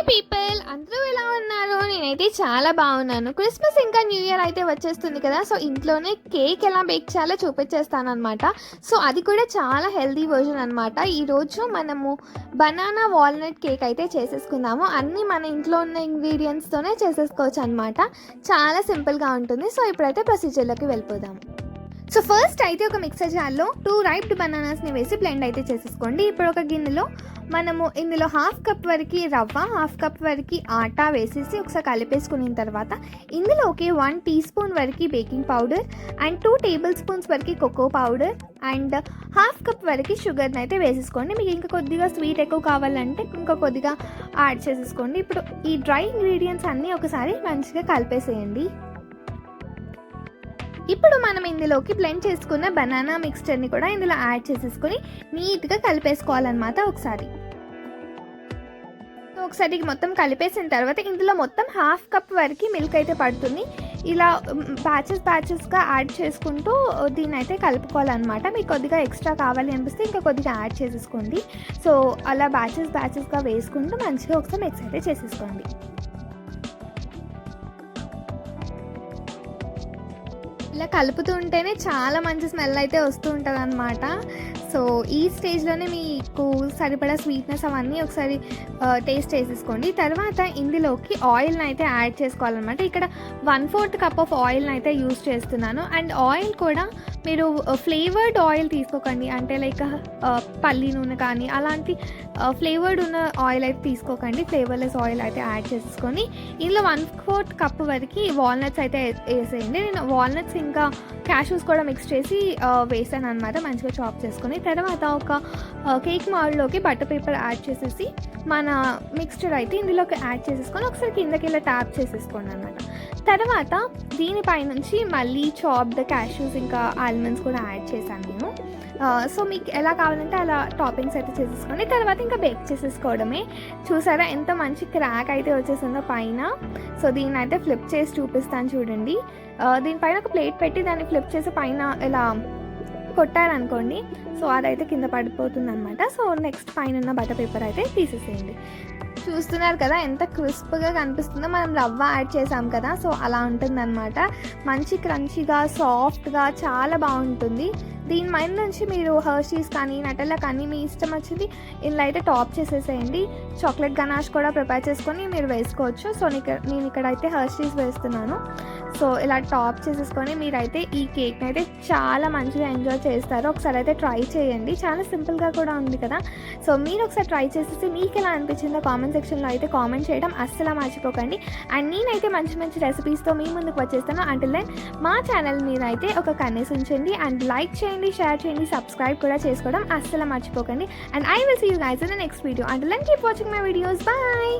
People అందరూ ఎలా ఉన్నారు? నేనైతే చాలా బాగున్నాను. క్రిస్మస్ ఇంకా న్యూ ఇయర్ అయితే వచ్చేస్తుంది కదా. సో ఇంట్లోనే కేక్ ఎలా బేక్ చేయాలో చూపించేస్తాను అనమాట. సో అది కూడా చాలా హెల్దీ వర్జన్ అనమాట. ఈరోజు మనము బనానా వాల్నట్ కేక్ అయితే చేసేసుకుందాము. అన్నీ మన ఇంట్లో ఉన్న ఇంగ్రీడియంట్స్తోనే చేసేసుకోవచ్చు అనమాట. చాలా సింపుల్గా ఉంటుంది. సో ఇప్పుడైతే ప్రొసీజర్లోకి వెళ్ళిపోదాము. సో ఫస్ట్ అయితే ఒక మిక్సర్ జార్లో 2 రైప్డ్ బనానాస్ని వేసి బ్లెండ్ అయితే చేసేసుకోండి. ఇప్పుడు ఒక గిన్నెలో మనము ఇందులో 1/2 కప్ వరకు రవ్వ, 1/2 కప్ వరకు ఆటా వేసేసి ఒకసారి కలిపేసుకున్న తర్వాత ఇందులోకి 1 టీ స్పూన్ వరకు baking powder and 2 table spoons వరకు కోకో పౌడర్ అండ్ 1/2 కప్ వరకు షుగర్ని అయితే వేసేసుకోండి. మీకు ఇంకా కొద్దిగా స్వీట్ ఎక్కువ కావాలంటే ఇంకా కొద్దిగా యాడ్ చేసేసుకోండి. ఇప్పుడు ఈ డ్రై ఇంగ్రీడియంట్స్ అన్నీ ఒకసారి మంచిగా కలిపేసేయండి. ఇప్పుడు మనం ఇందులోకి బ్లెండ్ చేసుకున్న బనానా మిక్స్చర్ని కూడా ఇందులో యాడ్ చేసేసుకొని నీట్గా కలిపేసుకోవాలన్నమాట. ఒకసారి మొత్తం కలిపేసిన తర్వాత ఇందులో మొత్తం 1/2 కప్ వరకు మిల్క్ అయితే పడుతుంది. ఇలా బ్యాచెస్గా యాడ్ చేసుకుంటూ దీన్ని అయితే కలుపుకోవాలన్నమాట. మీకు కొద్దిగా ఎక్స్ట్రా కావాలి అనిపిస్తే ఇంకా కొద్దిగా యాడ్ చేసేసుకోండి. సో అలా బ్యాచెస్గా వేసుకుంటూ మంచిగా ఒకసారి మిక్స్ అయితే చేసేసుకోండి. ఇలా కలుపుతుంటేనే చాలా మంచి స్మెల్ అయితే వస్తూ ఉంటుంది అనమాట. సో ఈ స్టేజ్లోనే మీకు సరిపడా స్వీట్నెస్ అవన్నీ ఒకసారి టేస్ట్ చేసేసుకోండి. తర్వాత ఇందులోకి ఆయిల్ని అయితే యాడ్ చేసుకోవాలన్నమాట. ఇక్కడ 1/4 కప్ ఆఫ్ ఆయిల్ని అయితే యూజ్ చేస్తున్నాను. అండ్ ఆయిల్ కూడా మీరు ఫ్లేవర్డ్ ఆయిల్ తీసుకోకండి. అంటే లైక్ పల్లి నూనె కానీ అలాంటి ఫ్లేవర్డ్ ఉన్న ఆయిల్ అయితే తీసుకోకండి. ఫ్లేవర్లెస్ ఆయిల్ అయితే యాడ్ చేసేసుకొని ఇందులో 1/4 కప్ వరకు వాల్నట్స్ అయితే వేసేయండి. నేను వాల్నట్స్ ఇంకా క్యాషూస్ కూడా మిక్స్ చేసి వేసాను అనమాట, మంచిగా చాప్ చేసుకొని. తర్వాత ఒక కేక్ మౌల్డ్లోకి బటర్ పేపర్ యాడ్ చేసేసి మన మిక్స్చర్ అయితే ఇందులోకి యాడ్ చేసేసుకొని ఒకసారి కిందకి ఇలా ట్యాప్ చేసేసుకోండి అనమాట. తర్వాత దీనిపై నుంచి మళ్ళీ చాప్డ్ క్యాషూస్ ఇంకా ఆల్మండ్స్ కూడా యాడ్ చేశాను నేను. సో మీకు ఎలా కావాలంటే అలా టాపింగ్స్ అయితే చేసేసుకోండి. తర్వాత ఇంకా బేక్ చేసేసుకోవడమే. చూసారా ఎంత మంచి క్రాక్ అయితే వచ్చేసిందో పైన. సో దీన్ని అయితే ఫ్లిప్ చేసి చూపిస్తాను చూడండి. దీనిపైన ఒక ప్లేట్ పెట్టి దాన్ని ఫ్లిప్ చేసి పైన ఇలా కొట్టారనుకోండి, సో అదైతే కింద పడిపోతుంది అనమాట. సో నెక్స్ట్ పైన ఉన్న బటర్ పేపర్ అయితే తీసేసేయండి. చూస్తున్నారు కదా ఎంత క్రిస్ప్గా కనిపిస్తుందో. మనం రవ్వ యాడ్ చేసాం కదా, సో అలా ఉంటుందన్నమాట. మంచి క్రంచీగా సాఫ్ట్గా చాలా బాగుంటుంది. దీని మీద నుంచి మీరు హర్షీస్ కానీ నటెల్లా కానీ మీ ఇష్టం వచ్చింది ఇలా అయితే టాప్ చేసేసేయండి. చాక్లెట్ గనాష్ కూడా ప్రిపేర్ చేసుకొని మీరు వేసుకోవచ్చు. సో నేను ఇక్కడైతే హర్షీస్ వేస్తున్నాను. సో ఇలా టాప్ చేసేసుకొని మీరైతే ఈ కేక్ని అయితే చాలా మంచిగా ఎంజాయ్ చేస్తారు. ఒకసారి అయితే ట్రై చేయండి. చాలా సింపుల్గా కూడా ఉంది కదా. సో మీరు ఒకసారి ట్రై చేసేసి మీకు ఎలా అనిపించిందో కామెంట్ సెక్షన్లో అయితే కామెంట్ చేయడం అస్సలు మర్చిపోకండి. అండ్ నేనైతే మంచి మంచి రెసిపీస్తో మీ ముందుకు వచ్చేస్తాను. అంటిల్ దెన్ మా ఛానల్ మీద అయితే ఒక కన్నేసి ఉంచండి అండ్ లైక్ చేయండి, షేర్ చేయండి, సబ్స్క్రైబ్ కూడా చేసుకోవడం అస్సలు మర్చిపోకండి. And I will see you guys in the next video. Until then keep watching my videos. Bye.